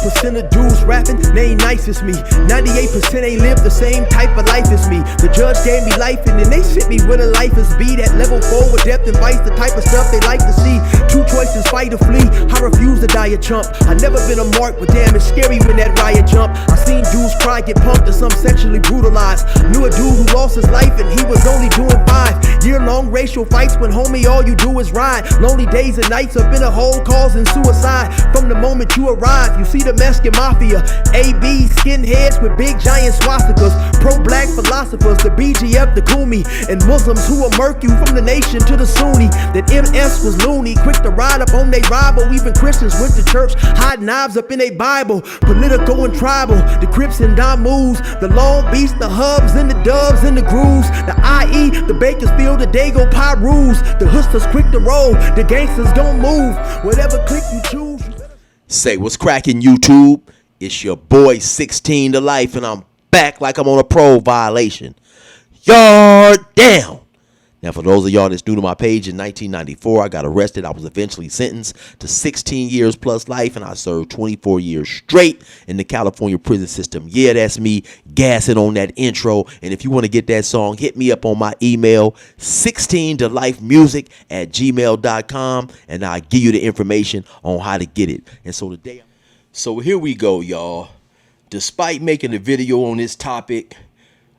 1% of dudes rapping, they ain't nice as me. 98% ain't live the same type of life as me. The judge gave me life and then they sent me where the life is be. That level 4 with depth and vice, the type of stuff they like to see. Two choices, fight or flee. I refuse to die a chump. I never been a mark, but damn, it's scary when that riot jump. I seen dudes cry, get punked, and some sexually brutalized. Knew a dude who lost his life and he was only doing 5 year-long racial fights when homie all you do is ride. Lonely days and nights up in a hole causing suicide. From the moment you arrive, you see the Mexican mafia, AB skinheads with big giant swastikas, pro-black philosophers, the BGF, the Kumi, and Muslims who will murk you from the nation to the Sunni. That MS was loony, quick to ride up on they rival. Even Christians went to church, hide knives up in they Bible. Political and tribal, the Crips and Damus, the Long Beach, the Hubs and the Dubs and the Grooves, the IE, the Bakersfield, the Dago Pyrus, the Hustlers quick to roll, the gangsters gon' move, whatever click you choose. Say what's cracking, YouTube? It's your boy 16 to life, and I'm back like I'm on a parole violation. Yard down. Now, for those of y'all that's new to my page, in 1994, I got arrested. I was eventually sentenced to 16 years plus life, and I served 24 years straight in the California prison system. Yeah, that's me gassing on that intro. And if you want to get that song, hit me up on my email, 16tolifemusic@gmail.com, and I'll give you the information on how to get it. And so here we go, y'all. Despite making a video on this topic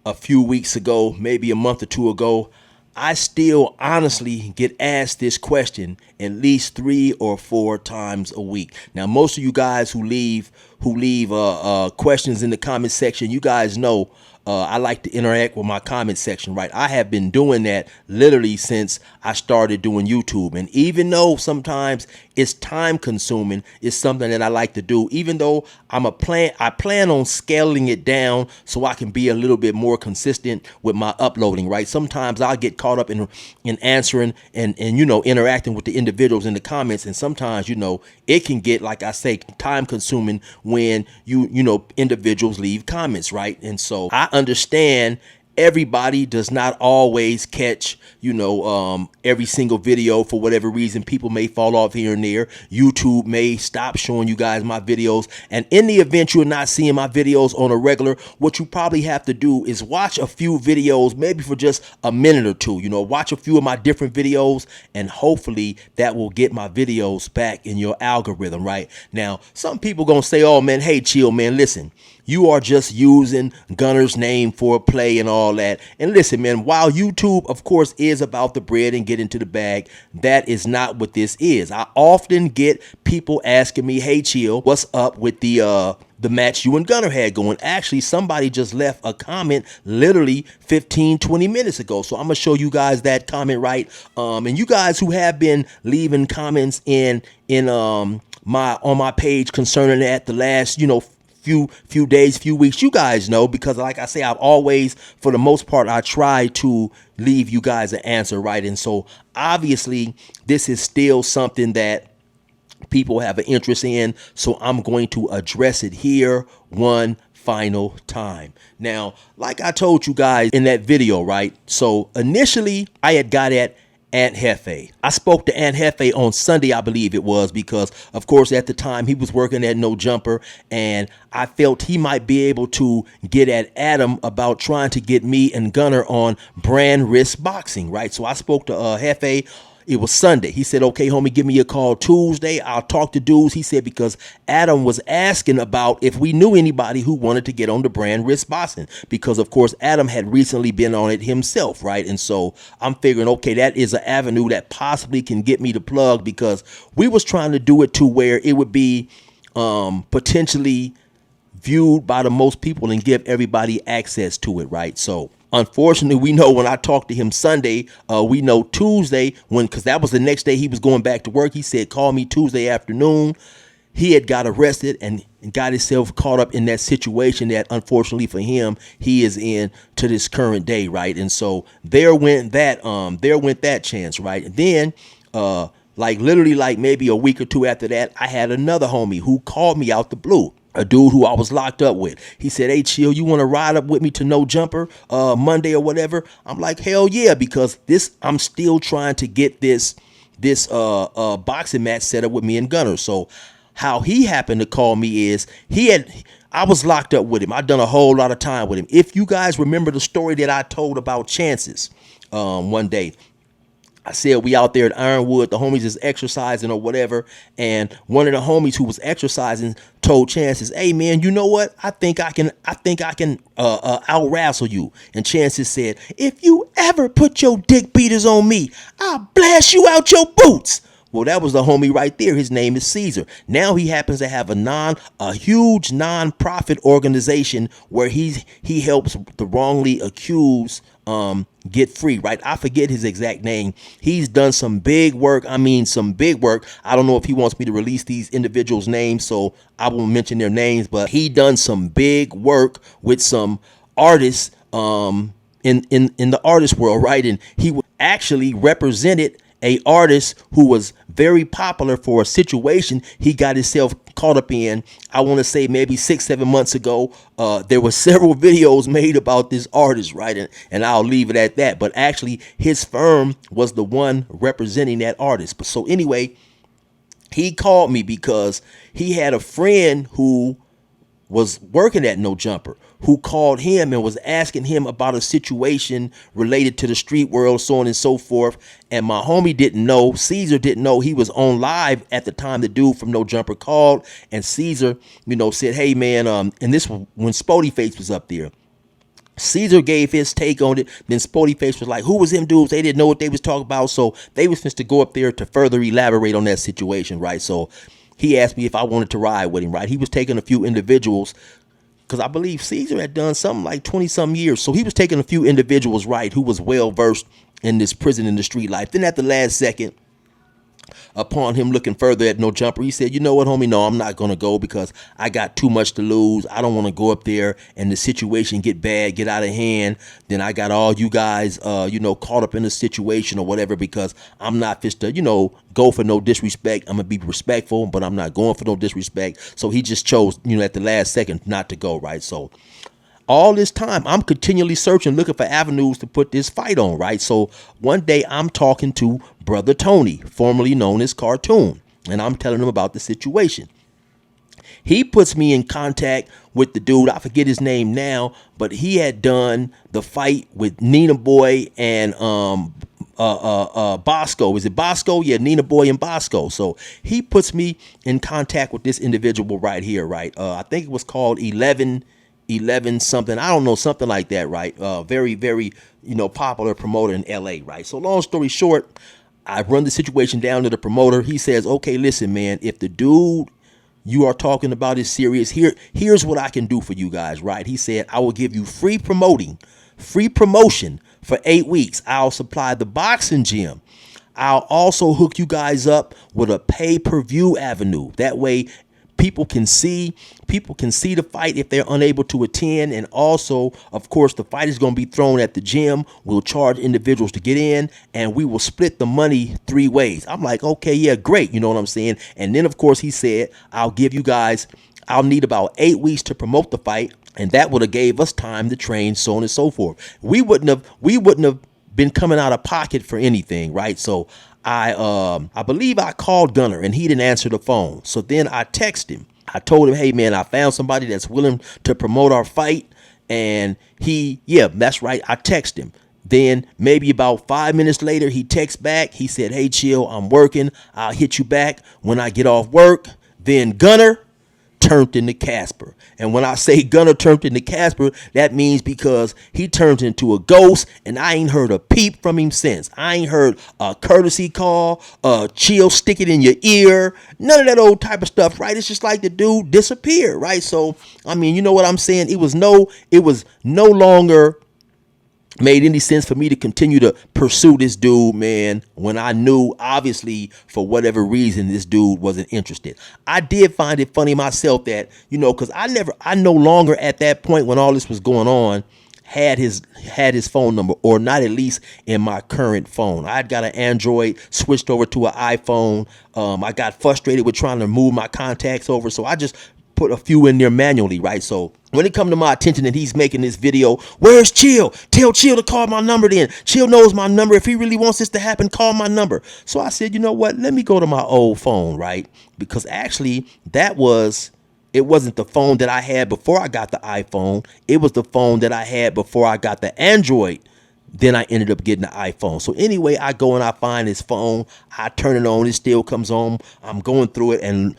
a few weeks ago, maybe a month or two ago, I still honestly get asked this question at least 3 or 4 times a week. Now, most of you guys who leave questions in the comment section, you guys know I like to interact with my comment section, right? I have been doing that literally since I started doing YouTube. And even though sometimes it's time consuming, it's something that I like to do. Even though I plan on scaling it down so I can be a little bit more consistent with my uploading, right? Sometimes I'll get caught up in answering and you know, interacting with the individuals in the comments. And sometimes, you know, it can get, like I say, time consuming when you know, individuals leave comments, right? And so I understand everybody does not always catch, you know, every single video. For whatever reason, people may fall off here and there. YouTube may stop showing you guys my videos. And in the event you're not seeing my videos on a regular, what you probably have to do is watch a few videos, maybe for just a minute or two, you know, watch a few of my different videos, and hopefully that will get my videos back in your algorithm. Right now, some people gonna say, oh man, hey, chill, man, listen, you are just using Guuner'Z name for play and all that. And listen, man, while YouTube, of course, is about the bread and get into the bag, that is not what this is. I often get people asking me, hey, chill, what's up with the match you and Guuner'Z had going? Actually, somebody just left a comment literally 15-20 minutes ago. So I'm gonna show you guys that comment, right? And you guys who have been leaving comments on my page concerning that the last, you know, few days, few weeks, you guys know, because like I say, I've always, for the most part, I try to leave you guys an answer, right? And so obviously this is still something that people have an interest in, so I'm going to address it here one final time. Now, like I told you guys in that video, right? So initially I had got at Aunt Hefe. I spoke to Aunt Hefe on Sunday, I believe it was, because of course at the time he was working at No Jumper, and I felt he might be able to get at Adam about trying to get me and Guuner'Z on brand risk boxing, right? So I spoke to Hefe. It was Sunday. He said, okay, homie, give me a call Tuesday. I'll talk to dudes. He said, because Adam was asking about if we knew anybody who wanted to get on the brand risk boxing, because of course Adam had recently been on it himself, right? And so I'm figuring, okay, that is an avenue that possibly can get me the plug, because we was trying to do it to where it would be potentially viewed by the most people and give everybody access to it, right? So unfortunately, we know when I talked to him Sunday, we know Tuesday, because that was the next day he was going back to work. He said, call me Tuesday afternoon. He had got arrested and got himself caught up in that situation that unfortunately for him, he is in to this current day, right? And so there went that chance, right? And then like literally like maybe a week or two after that, I had another homie who called me out the blue. A dude who I was locked up with. He said, hey, chill, you want to ride up with me to No Jumper Monday or whatever? I'm like, hell yeah, because I'm still trying to get this boxing match set up with me and Guuner'Z. So how he happened to call me is I was locked up with him. I'd done a whole lot of time with him. If you guys remember the story that I told about Chances, one day, I said we out there at Ironwood, the homies is exercising or whatever, and one of the homies who was exercising told Chances, "Hey man, you know what? I think I can out wrestle you." And Chances said, "If you ever put your dick beaters on me, I'll blast you out your boots." Well, that was the homie right there. His name is Caesar. Now he happens to have a huge non-profit organization where he helps the wrongly accused get free, right? I forget his exact name. He's done some big work. I mean, some big work. I don't know if he wants me to release these individuals' names, so I won't mention their names, but he done some big work with some artists in the artist world, right? And he actually represented a artist who was very popular for a situation he got himself caught up in. I want to say maybe 6-7 months ago. There were several videos made about this artist, right? And I'll leave it at that. But actually, his firm was the one representing that artist. But so anyway, he called me because he had a friend who was working at No Jumper, who called him and was asking him about a situation related to the street world, so on and so forth. And my homie didn't know, Caesar didn't know, he was on live at the time the dude from No Jumper called. And Caesar, said, "Hey man," and this was when Spody Face was up there. Caesar gave his take on it. Then Spody Face was like, "Who was them dudes?" They didn't know what they was talking about. So they was supposed to go up there to further elaborate on that situation, right? So he asked me if I wanted to ride with him, right? He was taking a few individuals, because I believe Caesar had done something like 20-some years. So he was taking a few individuals, right, who was well-versed in this prison and the street life. Then at the last second, upon him looking further at No Jumper, he said, "You know what, homie? No, I'm not going to go because I got too much to lose. I don't want to go up there and the situation get bad, get out of hand. Then I got all you guys, caught up in the situation or whatever, because I'm not just to, go for no disrespect. I'm going to be respectful, but I'm not going for no disrespect." So he just chose, at the last second not to go, right? So all this time, I'm continually searching, looking for avenues to put this fight on, right? So one day I'm talking to Brother Tony, formerly known as Cartoon, and I'm telling him about the situation. He puts me in contact with the dude. I forget his name now, but he had done the fight with Nina Boy and Bosco. Is it Bosco? Yeah, Nina Boy and Bosco. So he puts me in contact with this individual right here, right? I think it was called 11 something. I don't know, something like that, right? Very, very, popular promoter in LA, right? So long story short, I run the situation down to the promoter. He says, "Okay, listen, man, if the dude you are talking about is serious, here's what I can do for you guys," right? He said, "I will give you free promotion for 8 weeks. I'll supply the boxing gym. I'll also hook you guys up with a pay-per-view avenue. That way people can see the fight if they're unable to attend. And also, of course, the fight is going to be thrown at the gym. We'll charge individuals to get in, and we will split the money 3 ways." I'm like, "Okay, yeah, great." You know what I'm saying? And then, of course, he said, "I'll need about 8 weeks to promote the fight, and that would have gave us time to train, so on and so forth." We wouldn't have been coming out of pocket for anything, right? So I believe I called Gunner and he didn't answer the phone. So then I texted him. I told him, "Hey man, I found somebody that's willing to promote our fight." And that's right, I texted him. Then maybe about 5 minutes later, he texts back. He said, "Hey, chill, I'm working. I'll hit you back when I get off work." Then Gunner turned into Casper. And when I say Gunner turned into Casper, that means because he turned into a ghost, and I ain't heard a peep from him since. I ain't heard a courtesy call, chill, stick it in your ear, none of that old type of stuff, right? It's just like the dude disappeared, right? So, I mean, you know what I'm saying? It was no longer made any sense for me to continue to pursue this dude, man, when I knew, obviously, for whatever reason, this dude wasn't interested. I did find it funny myself that, because I no longer at that point when all this was going on had his phone number, or not at least in my current phone. I'd got an Android, switched over to an iPhone. I got frustrated with trying to move my contacts over, so I just put a few in there manually, right? So when it come to my attention that he's making this video, where's Chill? Tell Chill to call my number then. Chill knows my number. If he really wants this to happen, call my number. So I said, you know what? Let me go to my old phone, right? Because actually it wasn't the phone that I had before I got the iPhone. It was the phone that I had before I got the Android. Then I ended up getting the iPhone. So anyway, I go and I find his phone. I turn it on. It still comes on. I'm going through it, and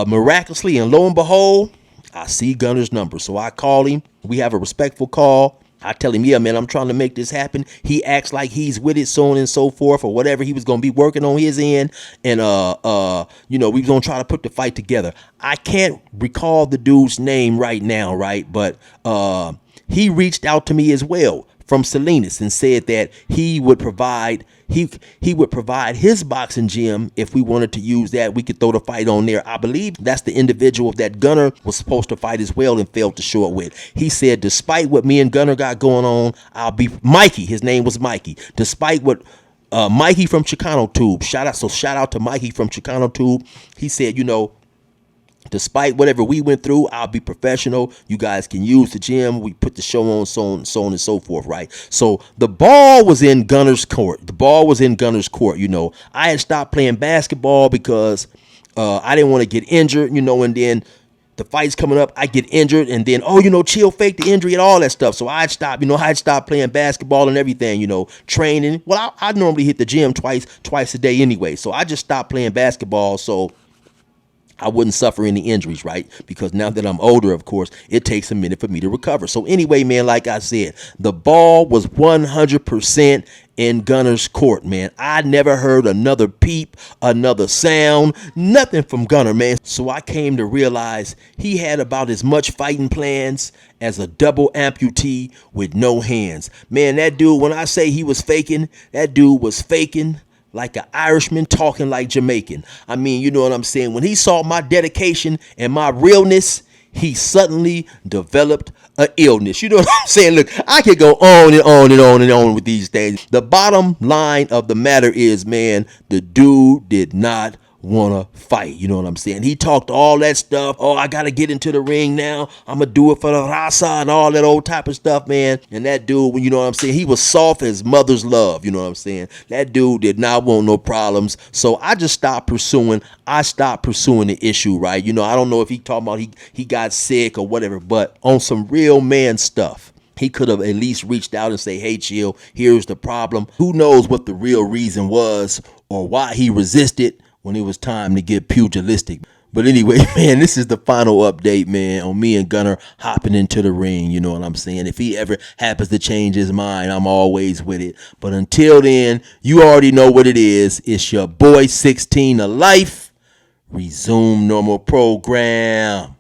miraculously and lo and behold, I see Guuner'Z number. So I call him. We have a respectful call. I tell him, yeah, man, I'm trying to make this happen. He acts like he's with it, so on and so forth, or whatever he was going to be working on his end. And, we was going to try to put the fight together. I can't recall the dude's name right now, right? But he reached out to me as well from Salinas and said that he would provide his boxing gym. If we wanted to use that, we could throw the fight on there. I believe that's the individual that Guuner was supposed to fight as well and failed to show up with. He said, despite what me and Guuner got going on, I'll be Mikey. His name was Mikey. Despite what Mikey from Chicano Tube, shout out to Mikey from Chicano Tube. He said, despite whatever we went through, I'll be professional. You guys can use the gym. We put the show on, so on and so forth, right? So the ball was in Guuner'Z court. I had stopped playing basketball because I didn't want to get injured, and then the fight's coming up, I get injured, and then, Chill faked the injury and all that stuff. So I'd stopped playing basketball and everything, training. Well, I normally hit the gym twice a day anyway. So I just stopped playing basketball so I wouldn't suffer any injuries, right? Because now that I'm older, of course, it takes a minute for me to recover. So anyway, man, like I said, the ball was 100% in Guuner'Z court, man. I never heard another peep, another sound, nothing from Guuner, man. So I came to realize he had about as much fighting plans as a double amputee with no hands. Man, that dude, when I say he was faking, that dude was faking like an Irishman talking like Jamaican. I mean, you know what I'm saying? When he saw my dedication and my realness, he suddenly developed an illness. You know what I'm saying? Look, I could go on and on and on and on with these things. The bottom line of the matter is, man, the dude did not want to fight. You know what I'm saying? He talked all that stuff. Oh, I got to get into the ring now. I'm going to do it for the raza and all that old type of stuff, man. And that dude, you know what I'm saying? He was soft as mother's love. You know what I'm saying? That dude did not want no problems. So I just stopped pursuing. I stopped pursuing the issue, right? I don't know if he talking about he got sick or whatever, but on some real man stuff, he could have at least reached out and say, hey, Chill, here's the problem. Who knows what the real reason was or why he resisted when it was time to get pugilistic. But anyway, man, this is the final update, man, on me and Guuner hopping into the ring. You know what I'm saying? If he ever happens to change his mind, I'm always with it. But until then, you already know what it is. It's your boy 16 to life. Resume normal program.